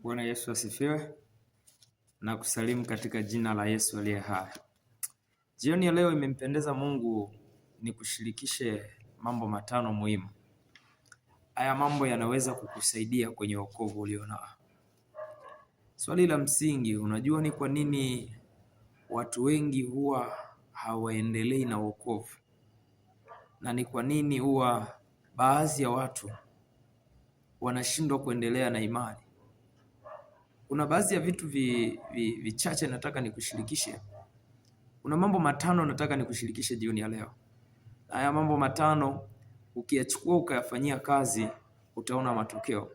Bwana Yesu asifiwe na kusalimu katika jina la Yesu aliye hai. Jioni ya leo imempendeza Mungu ni kushirikishe mambo matano muhimu. Haya mambo yanaweza kukusaidia kwenye wokovu ulionao. Swali la msingi, unajua ni kwa nini watu wengi huwa hawaendelei na wokovu? Na ni kwa nini huwa baadhi ya watu wanashindwa kuendelea na imani? Kuna baadhi ya vitu vichache nataka nikushirikishe. Kuna mambo matano nataka nikushirikishe jioni ya leo. Haya mambo matano ukiyachukua ukayafanyia kazi utaona matokeo.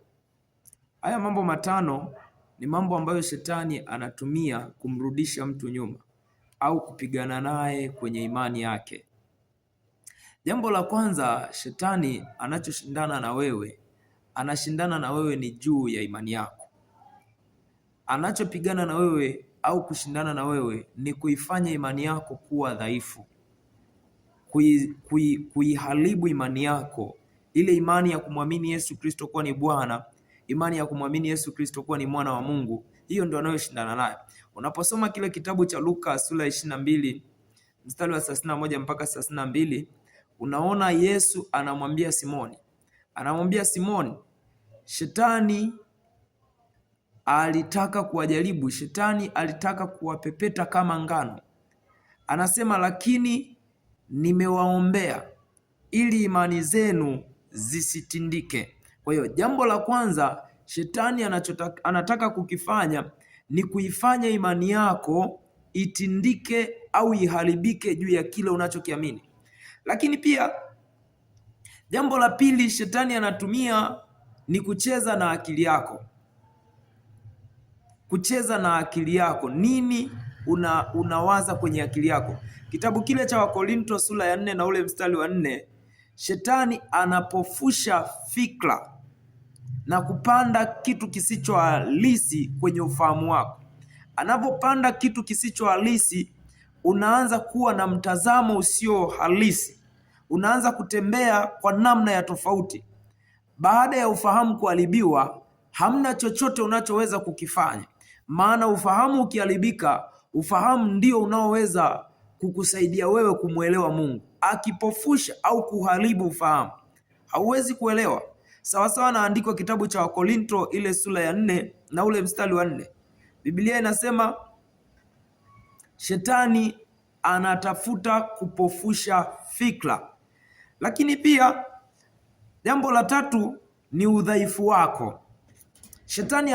Haya mambo matano ni mambo ambayo shetani anatumia kumrudisha mtu nyuma au kupigana naye kwenye imani yake. Jambo la kwanza, shetani anachoshindana na wewe ni juu ya imani yako. Anachopigana na wewe au kushindana na wewe ni kuifanya imani yako kuwa dhaifu, kuiharibu imani yako, ile imani ya kumwamini Yesu Kristo kuwa ni Bwana, imani ya kumwamini Yesu Kristo kuwa ni mwana wa Mungu. Hiyo ndio anayoshindana nayo. Unaposoma kile kitabu cha Luka sura 22 mstari wa 31 mpaka 32, unaona Yesu anamwambia Simoni, shetani alitaka kuwajaribu, shetani alitaka kuwapepeta kama ngano. Anasema, lakini nimewaombea ili imani zenu zisitindike. Kwa hiyo jambo la kwanza shetani anataka kukifanya ni kuifanya imani yako itindike au iharibike juu ya kile unachokiamini. Lakini pia jambo la pili shetani anatumia ni kucheza na akili yako. Kucheza na akili yako. Nini unawaza kwenye akili yako? Kitabu kile cha Wakorinto sura ya 4 na ule mstari wa 4, shetani anapofusha fikra na kupanda kitu kisicho halisi kwenye ufahamu wako. Anapopanda kitu kisicho halisi, unaanza kuwa na mtazamo usio halisi. Unaanza kutembea kwa namna ya tofauti. Baada ya ufahamu kuharibiwa, hamna chochote unachoweza kukifanya. Maana ufahamu ukiharibika, ufahamu ndio unaoweza kukusaidia wewe kumwelewa Mungu. Akipofusha au kuharibu ufahamu, hauwezi kuelewa. Sawasawa na andiko kitabu cha Wakorinto ile sura ya 4 na ule mstari wa 4. Biblia inasema shetani anatafuta kupofusha fikra. Lakini pia jambo la tatu ni udhaifu wako. Shetani